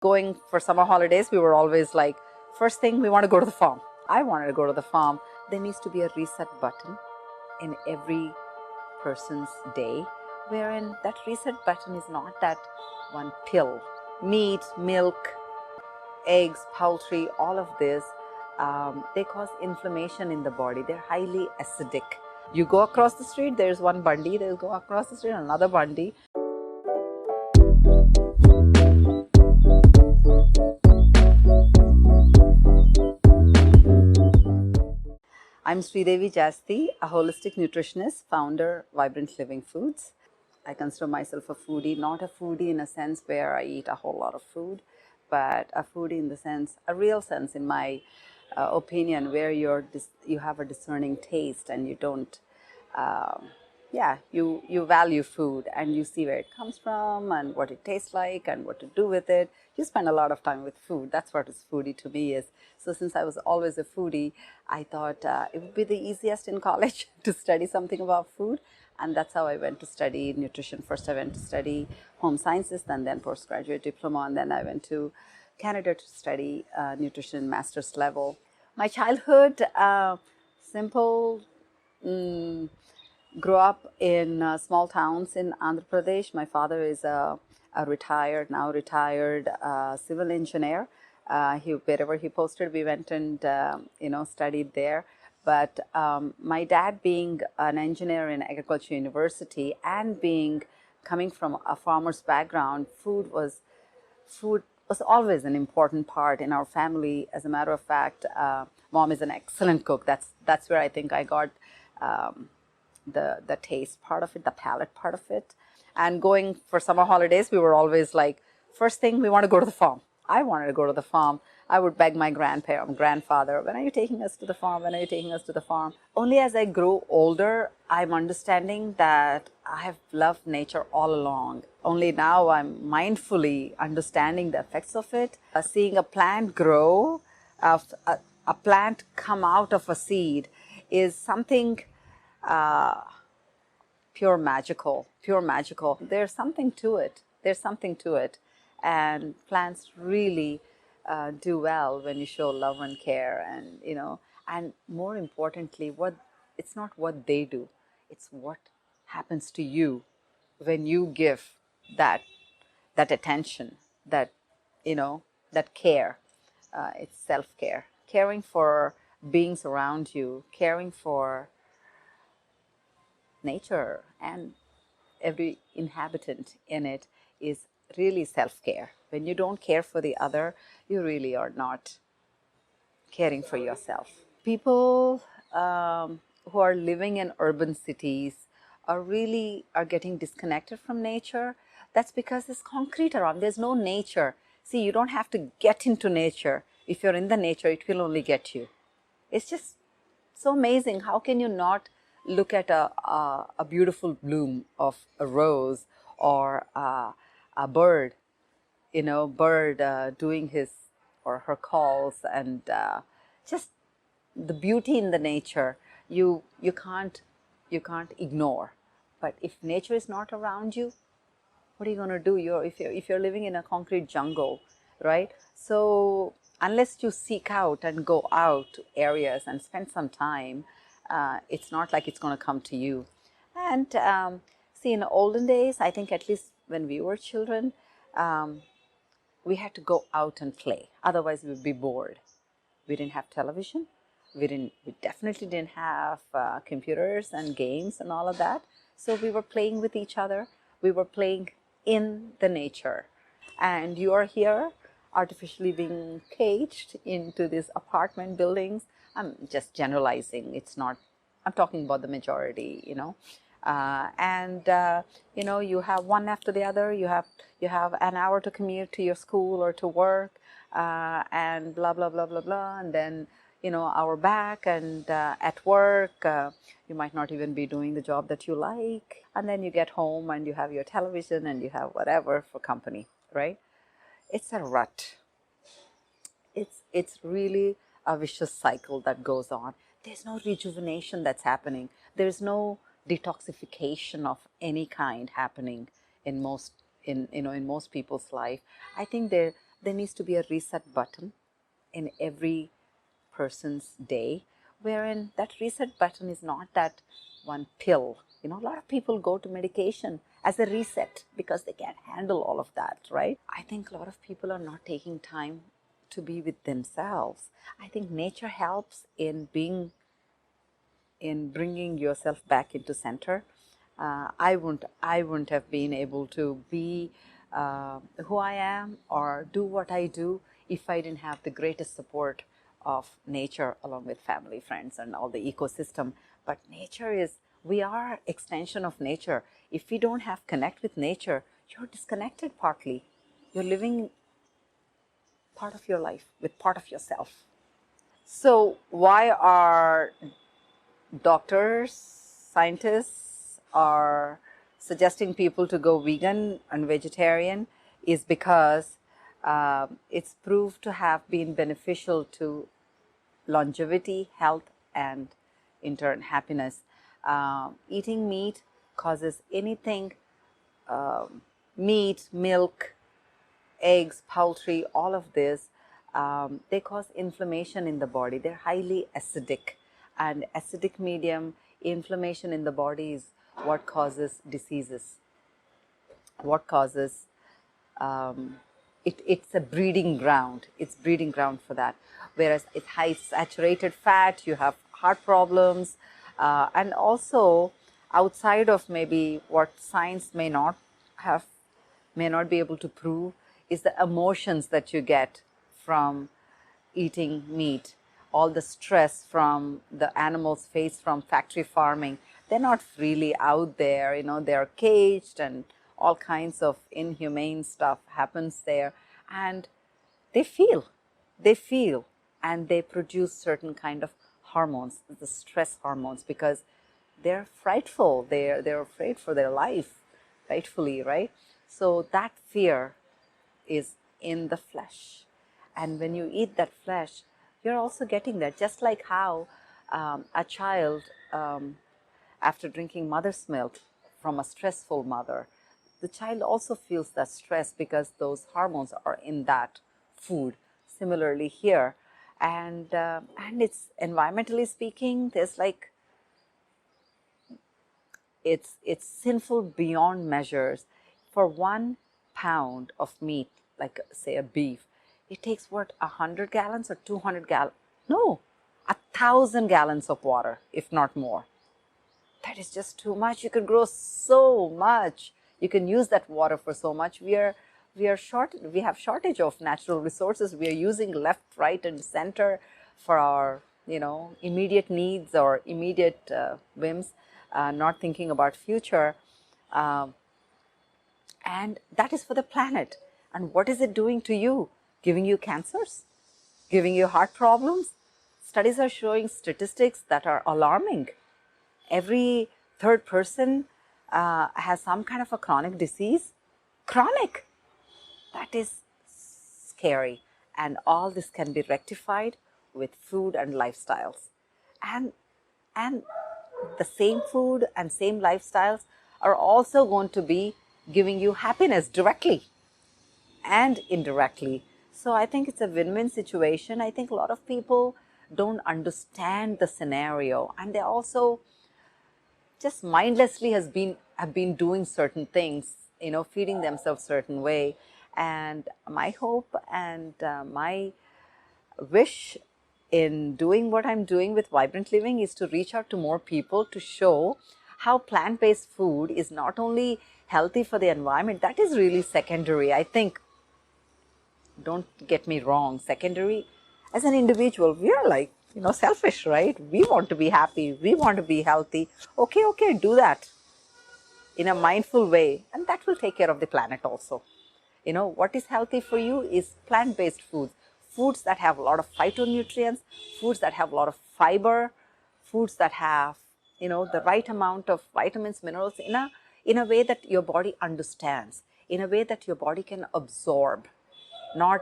Going for summer holidays, we were always like, first thing, we want to go to the farm. I wanted to go to the farm. There needs to be a reset button in every person's day, wherein that reset button is not that one pill. Meat, milk, eggs, poultry, all of this, they cause inflammation in the body. They're highly acidic. You go across the street, there's one Bundy, they'll go across the street, another Bundy. I'm Sridevi Jasti, a holistic nutritionist, founder, Vibrant Living Foods. I consider myself a foodie, not a foodie in a sense where I eat a whole lot of food, but a foodie in the sense, a real sense in my opinion, where you have a discerning taste and you don't, you value food and you see where it comes from and what it tastes like and what to do with it. You spend a lot of time with food. That's what is foodie to me is. So since I was always a foodie, I thought it would be the easiest in college to study something about food. And that's how I went to study nutrition. First I went to study home sciences and then postgraduate diploma, and then I went to Canada to study nutrition master's level. My childhood, simple, grew up in small towns in Andhra Pradesh. My father is a now retired civil engineer. Wherever he posted, we went and studied there. But my dad, being an engineer in agriculture university and coming from a farmer's background, food was always an important part in our family. As a matter of fact, mom is an excellent cook. That's where I think I got the taste part of it, the palate part of it. And going for summer holidays, we were always like, first thing, we want to go to the farm. I wanted to go to the farm. I would beg my grandfather, when are you taking us to the farm? When are you taking us to the farm? Only as I grow older, I'm understanding that I have loved nature all along. Only now I'm mindfully understanding the effects of it. Seeing a plant grow, a plant come out of a seed is something pure magical. There's something to it. And plants really do well when you show love and care, and more importantly, it's not what they do, it's what happens to you when you give that attention, that that care. It's self-care, caring for beings around you, caring for nature and every inhabitant in it is really self-care. When you don't care for the other, you really are not caring for yourself. People who are living in urban cities are getting disconnected from nature. That's because there's concrete around. There's no nature. See, you don't have to get into nature. If you're in the nature, it will only get you. It's just so amazing. How can you not look at a beautiful bloom of a rose or a bird, doing his or her calls, and just the beauty in the nature you can't ignore. But if nature is not around you, what are you going to do? If you're living in a concrete jungle, right? So unless you seek out and go out to areas and spend some time, it's not like it's going to come to you. And see, in the olden days, I think at least when we were children, we had to go out and play. Otherwise, we would be bored. We didn't have television. We definitely didn't have computers and games and all of that. So we were playing with each other. We were playing in the nature. And you are here artificially being caged into these apartment buildings. I'm just generalizing. I'm talking about the majority, you have one after the other. You have an hour to commute to your school or to work, and blah blah blah blah blah, and then hour back, and at work you might not even be doing the job that you like, and then you get home and you have your television and you have whatever for company, right? It's a rut. It's really a vicious cycle that goes on. There's no rejuvenation that's happening. There's no detoxification of any kind happening in most people's life. I think there needs to be a reset button in every person's day, wherein that reset button is not that one pill. A lot of people go to medication as a reset because they can't handle all of that, right? I think a lot of people are not taking time to be with themselves. I think nature helps in bringing yourself back into center. I wouldn't have been able to be who I am or do what I do if I didn't have the greatest support of nature, along with family, friends, and all the ecosystem. But we are extension of nature. If we don't have connect with nature, you're disconnected partly. You're living part of your life with part of yourself. So why are doctors, scientists are suggesting people to go vegan and vegetarian? Is because it's proved to have been beneficial to longevity, health, and in turn happiness. Eating meat causes anything, meat, milk, eggs, poultry, all of this, they cause inflammation in the body. They're highly acidic, and acidic medium, inflammation in the body is what causes diseases, what causes it's a breeding ground. It's breeding ground for that. Whereas it's high saturated fat, you have heart problems, and also outside of maybe what science may not be able to prove, is the emotions that you get from eating meat. All the stress from the animals face from factory farming, they're not freely out there, they're caged, and all kinds of inhumane stuff happens there, and they feel, and they produce certain kind of hormones, the stress hormones, because they're frightful, they're afraid for their life, rightfully, right? So that fear is in the flesh, and when you eat that flesh, you're also getting that. Just like how a child, after drinking mother's milk from a stressful mother, the child also feels that stress because those hormones are in that food. Similarly here, and it's environmentally speaking, there's like, it's sinful beyond measures. For 1 pound of meat, like say a beef, it takes what, 100 gallons or 200 gallons? No, 1,000 gallons of water, if not more. That is just too much. You can grow so much. You can use that water for so much. We have shortage of natural resources. We are using left, right, and center for our immediate needs or immediate whims, not thinking about future. And that is for the planet. And what is it doing to you? Giving you cancers? Giving you heart problems? Studies are showing statistics that are alarming. Every third person has some kind of a chronic disease. Chronic. That is scary. And all this can be rectified with food and lifestyles. And the same food and same lifestyles are also going to be giving you happiness directly and indirectly. So I think it's a win-win situation. I think a lot of people don't understand the scenario, and they also just mindlessly have been doing certain things, feeding themselves certain way. And my hope and my wish in doing what I'm doing with Vibrant Living is to reach out to more people, to show how plant-based food is not only healthy for the environment. That is really secondary. I think, don't get me wrong, secondary. As an individual, we are like, selfish, right? We want to be happy. We want to be healthy. Okay, do that in a mindful way, and that will take care of the planet also. What is healthy for you is plant-based foods, foods that have a lot of phytonutrients, foods that have a lot of fiber, foods that have, the right amount of vitamins, minerals in a way that your body understands, in a way that your body can absorb, not,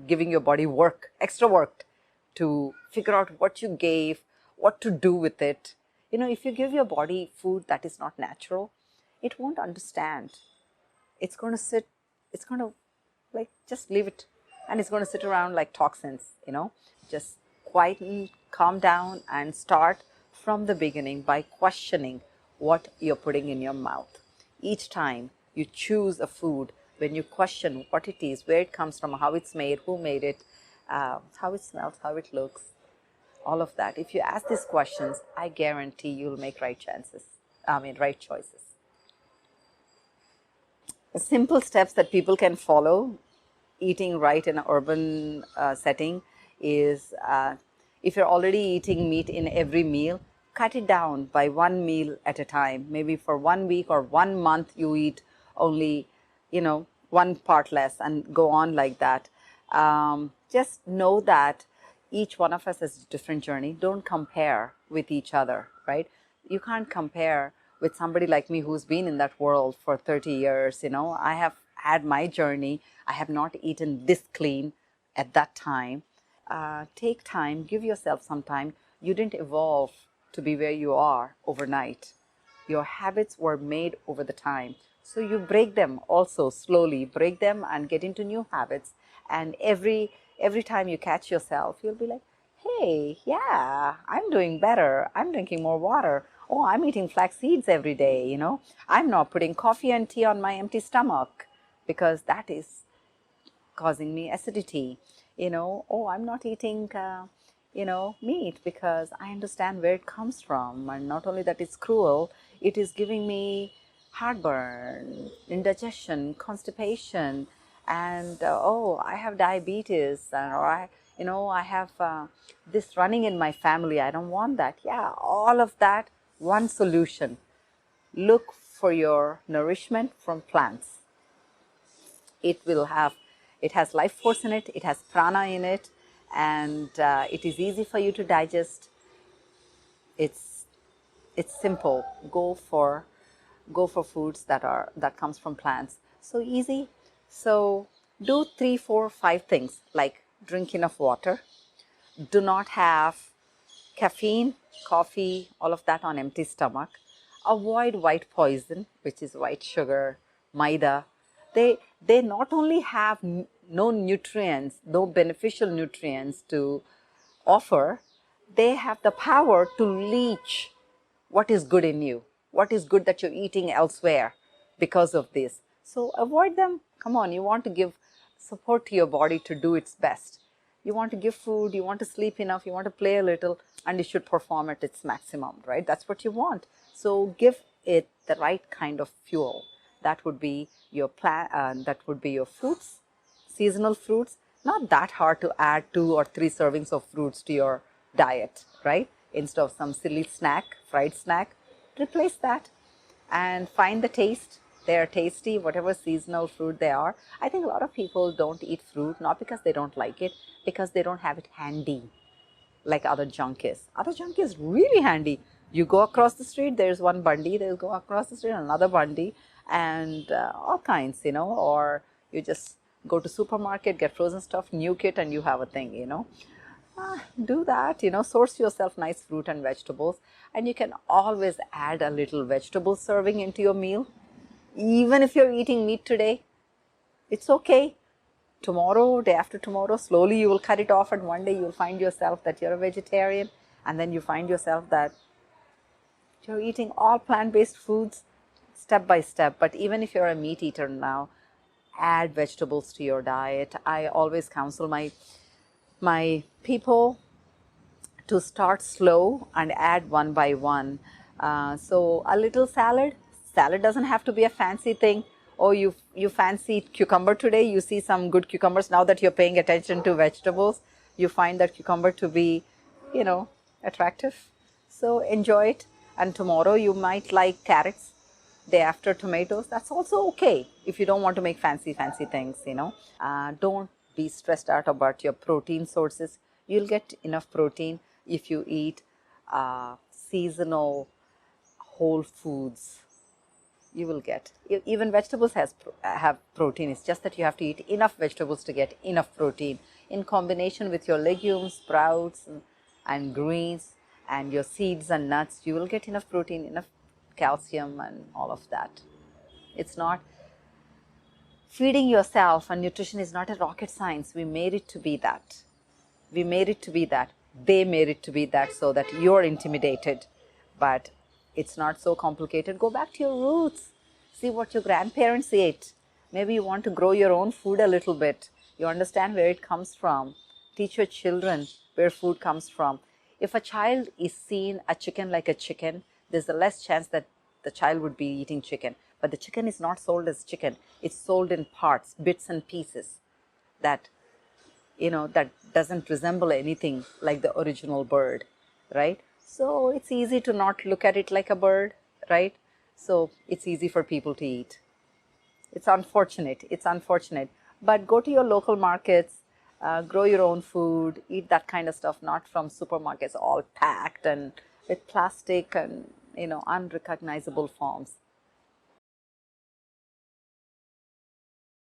giving your body extra work to figure out what you gave, what to do with it. If you give your body food that is not natural, it won't understand. It's going to like just leave it, and it's going to sit around like toxins, just quieten, calm down, and start from the beginning by questioning what you're putting in your mouth. Each time you choose a food, when you question what it is, where it comes from, how it's made, who made it, how it smells, how it looks, all of that. If you ask these questions, I guarantee you'll make right choices. The simple steps that people can follow eating right in an urban setting is, if you're already eating meat in every meal, cut it down by one meal at a time. Maybe for 1 week or 1 month you eat only, one part less, and go on like that. Just know that each one of us has a different journey. Don't compare with each other, right? You can't compare with somebody like me who's been in that world for 30 years. I have had my journey. I have not eaten this clean at that time. Take time, give yourself some time. You didn't evolve to be where you are overnight. Your habits were made over the time. So you break them also slowly, break them and get into new habits. And every time you catch yourself, you'll be like, hey, yeah, I'm doing better. I'm drinking more water. Oh, I'm eating flax seeds every day, I'm not putting coffee and tea on my empty stomach because that is causing me acidity. Oh, I'm not eating, meat because I understand where it comes from. And not only that it's cruel, it is giving me heartburn, indigestion, constipation, and oh, I have diabetes, or I have this running in my family. I don't want that. Yeah, all of that. One solution: look for your nourishment from plants. It has life force in it, it has prana in it, and it is easy for you to digest. It's simple. Go for foods that comes from plants. So easy. So do 3, 4, 5 things, like drink enough water, do not have caffeine, coffee, all of that on empty stomach. Avoid white poison, which is white sugar, maida. They not only have no nutrients, no beneficial nutrients to offer, they have the power to leach what is good in you, what is good that you're eating elsewhere because of this. So avoid them. Come on, you want to give support to your body to do its best. You want to give food, you want to sleep enough, you want to play a little, and it should perform at its maximum, right? That's what you want. So give it the right kind of fuel. That would be your that would be your fruits, seasonal fruits. Not that hard to add 2 or 3 servings of fruits to your diet, right? Instead of some silly snack, fried snack, replace that and find the taste. They are tasty, whatever seasonal fruit they are. I think a lot of people don't eat fruit, not because they don't like it, because they don't have it handy like other junk is. Other junk is really handy. You go across the street, there's one bundy, they'll go across the street, another bundy, and all kinds, or you just go to supermarket, get frozen stuff, nuke it, and you have a thing. Do that, source yourself nice fruit and vegetables, and you can always add a little vegetable serving into your meal. Even if you're eating meat today, it's okay. Tomorrow, day after tomorrow, slowly you will cut it off, and one day you'll find yourself that you're a vegetarian, and then you find yourself that you're eating all plant-based foods step by step. But even if you're a meat eater now, add vegetables to your diet. I always counsel my people to start slow and add one by one. So a little salad. Salad doesn't have to be a fancy thing. Oh, you fancy cucumber today, you see some good cucumbers. Now that you're paying attention to vegetables, you find that cucumber to be, attractive. So enjoy it. And tomorrow you might like carrots, day after tomatoes. That's also okay if you don't want to make fancy things. Don't be stressed out about your protein sources. You'll get enough protein if you eat seasonal whole foods. You will get, even vegetables have protein. It's just that you have to eat enough vegetables to get enough protein. In combination with your legumes, sprouts, and greens, and your seeds and nuts, you will get enough protein, enough calcium, and all of that. It's not feeding yourself and nutrition is not a rocket science. We made it to be that. We made it to be that. They made it to be that so that you're intimidated. But it's not so complicated. Go back to your roots. See what your grandparents ate. Maybe you want to grow your own food a little bit. You understand where it comes from. Teach your children where food comes from. If a child is seeing a chicken like a chicken, there's a less chance that the child would be eating chicken. But the chicken is not sold as chicken. It's sold in parts, bits and pieces that, that doesn't resemble anything like the original bird, right? So it's easy to not look at it like a bird, right? So it's easy for people to eat. It's unfortunate. It's unfortunate. But go to your local markets, grow your own food, eat that kind of stuff, not from supermarkets all packed and with plastic and, unrecognizable forms.